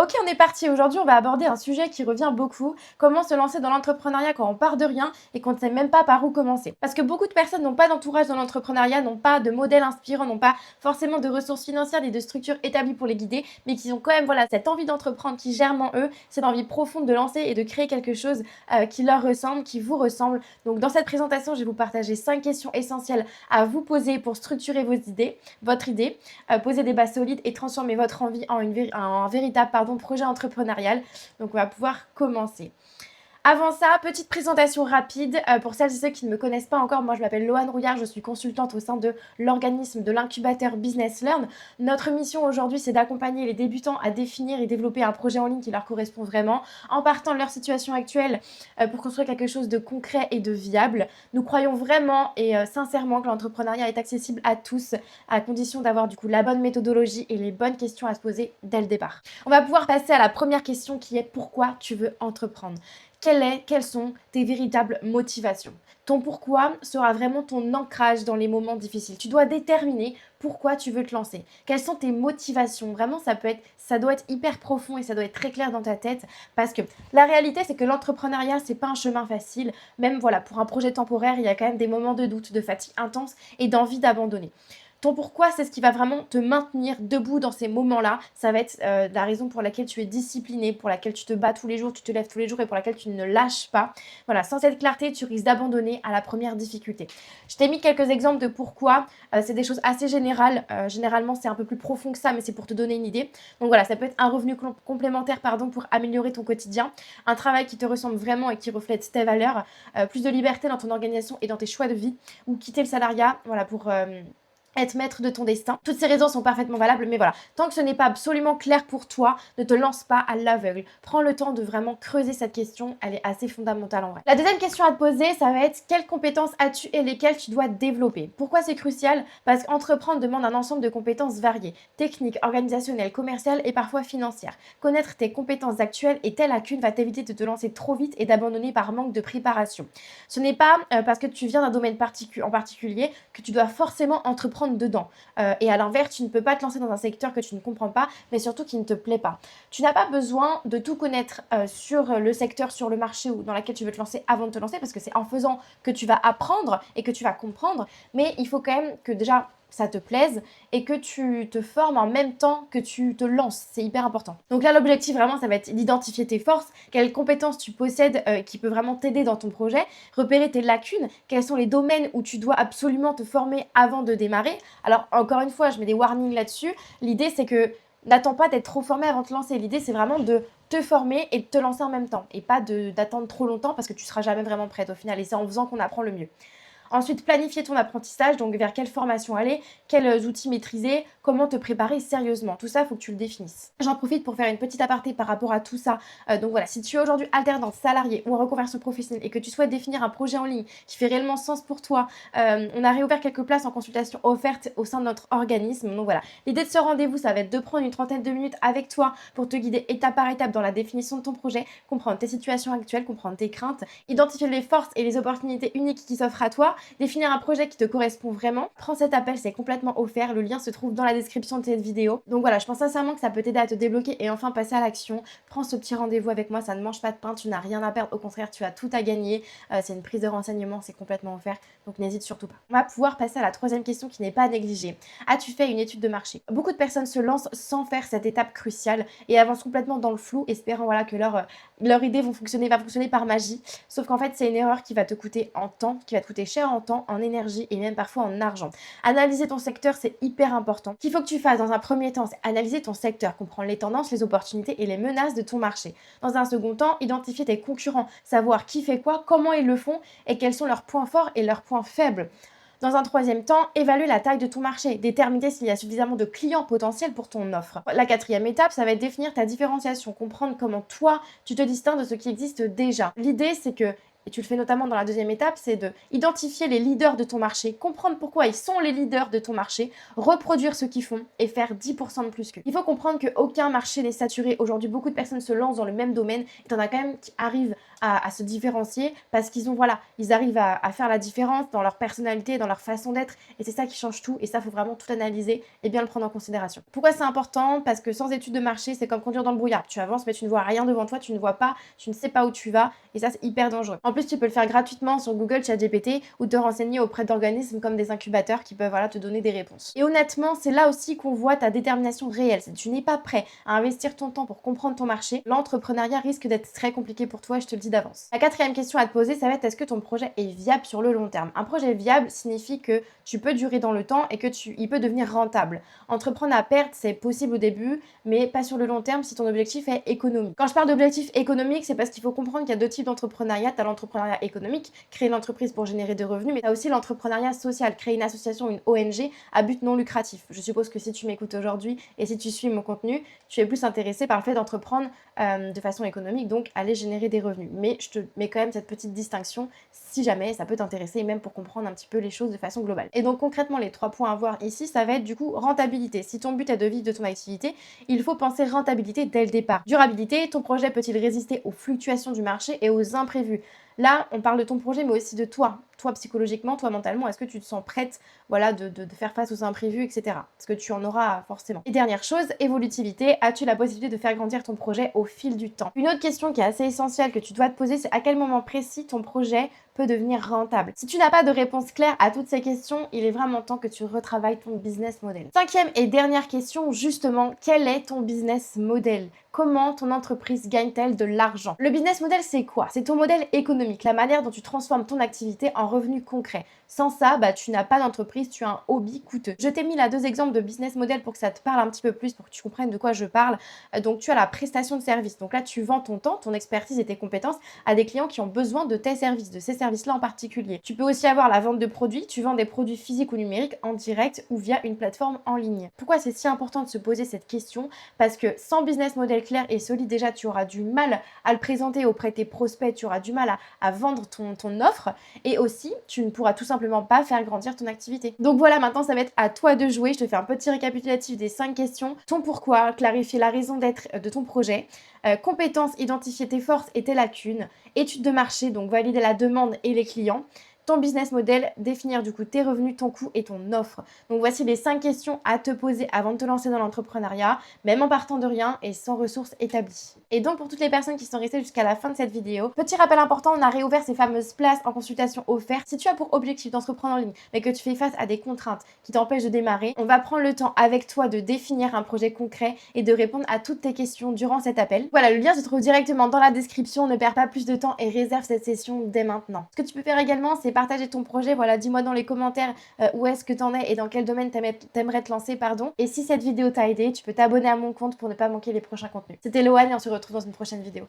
Ok, on est parti. Aujourd'hui, on va aborder un sujet qui revient beaucoup. Comment se lancer dans l'entrepreneuriat quand on part de rien et qu'on ne sait même pas par où commencer. Parce que beaucoup de personnes n'ont pas d'entourage dans l'entrepreneuriat, n'ont pas de modèle inspirant, n'ont pas forcément de ressources financières ni de structures établies pour les guider, mais qui ont quand même cette envie d'entreprendre qui germe en eux, cette envie profonde de lancer et de créer quelque chose qui leur ressemble, qui vous ressemble. Donc dans cette présentation, je vais vous partager 5 questions essentielles à vous poser pour structurer votre idée, poser des bases solides et transformer votre envie en un véritable projet entrepreneurial. Donc on va pouvoir commencer. Avant ça, petite présentation rapide pour celles et ceux qui ne me connaissent pas encore. Moi, je m'appelle Loane Rouillard, je suis consultante au sein de l'organisme de l'incubateur Business Learn. Notre mission aujourd'hui, c'est d'accompagner les débutants à définir et développer un projet en ligne qui leur correspond vraiment, en partant de leur situation actuelle pour construire quelque chose de concret et de viable. Nous croyons vraiment et sincèrement que l'entrepreneuriat est accessible à tous, à condition d'avoir du coup la bonne méthodologie et les bonnes questions à se poser dès le départ. On va pouvoir passer à la première question qui est pourquoi tu veux entreprendre ? Quelles sont tes véritables motivations? Ton pourquoi sera vraiment ton ancrage dans les moments difficiles. Tu dois déterminer pourquoi tu veux te lancer. Quelles sont tes motivations? Vraiment, ça doit être hyper profond et ça doit être très clair dans ta tête parce que la réalité, c'est que l'entrepreneuriat, c'est pas un chemin facile. Même pour un projet temporaire, il y a quand même des moments de doute, de fatigue intense et d'envie d'abandonner. Ton pourquoi, c'est ce qui va vraiment te maintenir debout dans ces moments-là. Ça va être la raison pour laquelle tu es discipliné, pour laquelle tu te bats tous les jours, tu te lèves tous les jours et pour laquelle tu ne lâches pas. Voilà, sans cette clarté, tu risques d'abandonner à la première difficulté. Je t'ai mis quelques exemples de pourquoi. C'est des choses assez générales. Généralement, c'est un peu plus profond que ça, mais c'est pour te donner une idée. Donc voilà, ça peut être un revenu complémentaire pour améliorer ton quotidien, un travail qui te ressemble vraiment et qui reflète tes valeurs, plus de liberté dans ton organisation et dans tes choix de vie, ou quitter le salariat, pour être maître de ton destin. Toutes ces raisons sont parfaitement valables, mais voilà, tant que ce n'est pas absolument clair pour toi, ne te lance pas à l'aveugle. Prends le temps de vraiment creuser cette question, elle est assez fondamentale en vrai. La deuxième question à te poser, ça va être quelles compétences as-tu et lesquelles tu dois développer? Pourquoi c'est crucial? Parce qu'entreprendre demande un ensemble de compétences variées, techniques, organisationnelles, commerciales et parfois financières. Connaître tes compétences actuelles et tes lacunes va t'éviter de te lancer trop vite et d'abandonner par manque de préparation. Ce n'est pas parce que tu viens d'un domaine en particulier que tu dois forcément entreprendre dedans. Et à l'inverse, tu ne peux pas te lancer dans un secteur que tu ne comprends pas, mais surtout qui ne te plaît pas. Tu n'as pas besoin de tout connaître sur le secteur, sur le marché ou dans lequel tu veux te lancer avant de te lancer, parce que c'est en faisant que tu vas apprendre et que tu vas comprendre. Mais il faut quand même que déjà ça te plaise et que tu te formes en même temps que tu te lances. C'est hyper important. Donc là, l'objectif vraiment, ça va être d'identifier tes forces, quelles compétences tu possèdes qui peut vraiment t'aider dans ton projet, repérer tes lacunes, quels sont les domaines où tu dois absolument te former avant de démarrer. Alors encore une fois, je mets des warnings là-dessus. L'idée, c'est que n'attends pas d'être trop formé avant de te lancer. L'idée, c'est vraiment de te former et de te lancer en même temps et pas d'attendre trop longtemps parce que tu seras jamais vraiment prête au final et c'est en faisant qu'on apprend le mieux. Ensuite, planifier ton apprentissage, donc vers quelle formation aller, quels outils maîtriser, comment te préparer sérieusement. Tout ça, il faut que tu le définisses. J'en profite pour faire une petite aparté par rapport à tout ça. Donc voilà, si tu es aujourd'hui alternante, salarié ou en reconversion professionnelle et que tu souhaites définir un projet en ligne qui fait réellement sens pour toi, on a réouvert quelques places en consultation offertes au sein de notre organisme. Donc voilà, l'idée de ce rendez-vous, ça va être de prendre une trentaine de minutes avec toi pour te guider étape par étape dans la définition de ton projet, comprendre tes situations actuelles, comprendre tes craintes, identifier les forces et les opportunités uniques qui s'offrent à toi, définir un projet qui te correspond vraiment. Prends cet appel, c'est complètement offert. Le lien se trouve dans la description de cette vidéo. Donc voilà, je pense sincèrement que ça peut t'aider à te débloquer et enfin passer à l'action. Prends ce petit rendez-vous avec moi, ça ne mange pas de pain, tu n'as rien à perdre. Au contraire, tu as tout à gagner. C'est une prise de renseignement, c'est complètement offert. Donc n'hésite surtout pas. On va pouvoir passer à la troisième question qui n'est pas négligée. As-tu fait une étude de marché? Beaucoup de personnes se lancent sans faire cette étape cruciale et avancent complètement dans le flou, espérant que leur idée va fonctionner par magie. Sauf qu'en fait, c'est une erreur qui va te coûter en temps, qui va te coûter cher en temps, en énergie et même parfois en argent. Analyser ton secteur, c'est hyper important. Ce qu'il faut que tu fasses dans un premier temps, c'est analyser ton secteur, comprendre les tendances, les opportunités et les menaces de ton marché. Dans un second temps, identifier tes concurrents, savoir qui fait quoi, comment ils le font et quels sont leurs points forts et leurs points faibles. Dans un troisième temps, évaluer la taille de ton marché, déterminer s'il y a suffisamment de clients potentiels pour ton offre. La quatrième étape, ça va être définir ta différenciation, comprendre comment toi, tu te distingues de ce qui existe déjà. L'idée, c'est que et tu le fais notamment dans la deuxième étape, c'est de identifier les leaders de ton marché, comprendre pourquoi ils sont les leaders de ton marché, reproduire ce qu'ils font et faire 10% de plus qu'eux. Il faut comprendre qu'aucun marché n'est saturé. Aujourd'hui, beaucoup de personnes se lancent dans le même domaine et t'en as quand même qui arrivent à se différencier parce qu'ils ont, voilà, ils arrivent à faire la différence dans leur personnalité, dans leur façon d'être et c'est ça qui change tout et ça, faut vraiment tout analyser et bien le prendre en considération. Pourquoi c'est important? Parce que sans étude de marché, c'est comme conduire dans le brouillard. Tu avances mais tu ne vois rien devant toi, tu ne vois pas, tu ne sais pas où tu vas et ça, c'est hyper dangereux. En plus, tu peux le faire gratuitement sur Google, ChatGPT ou te renseigner auprès d'organismes comme des incubateurs qui peuvent, voilà, te donner des réponses. Et honnêtement, c'est là aussi qu'on voit ta détermination réelle. Si tu n'es pas prêt à investir ton temps pour comprendre ton marché, l'entrepreneuriat risque d'être très compliqué pour toi, je te le dis d'avance. La quatrième question à te poser, ça va être est-ce que ton projet est viable sur le long terme? Un projet viable signifie que tu peux durer dans le temps et que il peut devenir rentable. Entreprendre à perte, c'est possible au début, mais pas sur le long terme si ton objectif est économique. Quand je parle d'objectif économique, c'est parce qu'il faut comprendre qu'il y a deux types d'entrepreneuriat. Tu as l'entrepreneuriat économique, créer une entreprise pour générer des revenus, mais tu as aussi l'entrepreneuriat social, créer une association, une ONG à but non lucratif. Je suppose que si tu m'écoutes aujourd'hui et si tu suis mon contenu, tu es plus intéressé par le fait d'entreprendre de façon économique, donc aller générer des revenus. Mais je te mets quand même cette petite distinction si jamais ça peut t'intéresser et même pour comprendre un petit peu les choses de façon globale. Et donc concrètement, les 3 points à voir ici, ça va être du coup rentabilité. Si ton but est de vivre de ton activité, il faut penser rentabilité dès le départ. Durabilité, ton projet peut-il résister aux fluctuations du marché et aux imprévus? Là, on parle de ton projet, mais aussi de toi. Toi psychologiquement, toi mentalement, est-ce que tu te sens prête, voilà, de faire face aux imprévus, etc. Parce que tu en auras forcément. Et dernière chose, évolutivité, as-tu la possibilité de faire grandir ton projet au fil du temps? Une autre question qui est assez essentielle que tu dois te poser, c'est à quel moment précis ton projet peut devenir rentable. Si tu n'as pas de réponse claire à toutes ces questions, il est vraiment temps que tu retravailles ton business model. Cinquième et dernière question, justement, quel est ton business model? Comment ton entreprise gagne-t-elle de l'argent? Le business model, c'est quoi? C'est ton modèle économique, la manière dont tu transformes ton activité en revenus concrets. Sans ça, tu n'as pas d'entreprise, tu as un hobby coûteux. Je t'ai mis là 2 exemples de business model pour que ça te parle un petit peu plus, pour que tu comprennes de quoi je parle. Donc, tu as la prestation de service. Donc là, tu vends ton temps, ton expertise et tes compétences à des clients qui ont besoin de tes services, de ces services-là en particulier. Tu peux aussi avoir la vente de produits. Tu vends des produits physiques ou numériques en direct ou via une plateforme en ligne. Pourquoi c'est si important de se poser cette question? Parce que sans business model clair et solide, déjà, tu auras du mal à le présenter auprès de tes prospects, tu auras du mal à vendre ton offre et aussi, tu ne pourras tout simplement pas faire grandir ton activité. Donc voilà, maintenant, ça va être à toi de jouer. Je te fais un petit récapitulatif des 5 questions. Ton pourquoi, clarifier la raison d'être de ton projet, compétences, identifier tes forces et tes lacunes, étude de marché, donc valider la demande et les clients, ton business model, définir du coup tes revenus, ton coût et ton offre. Donc voici les 5 questions à te poser avant de te lancer dans l'entrepreneuriat, même en partant de rien et sans ressources établies. Et donc pour toutes les personnes qui sont restées jusqu'à la fin de cette vidéo, petit rappel important, on a réouvert ces fameuses places en consultation offerte. Si tu as pour objectif d'entreprendre en ligne, mais que tu fais face à des contraintes qui t'empêchent de démarrer, on va prendre le temps avec toi de définir un projet concret et de répondre à toutes tes questions durant cet appel. Voilà, le lien se trouve directement dans la description. Ne perds pas plus de temps et réserve cette session dès maintenant. Ce que tu peux faire également, c'est partager ton projet. Voilà, dis-moi dans les commentaires où est-ce que t'en es et dans quel domaine t'aimerais te lancer, pardon. Et si cette vidéo t'a aidé, tu peux t'abonner à mon compte pour ne pas manquer les prochains contenus. C'était Loane et on se retrouve dans une prochaine vidéo.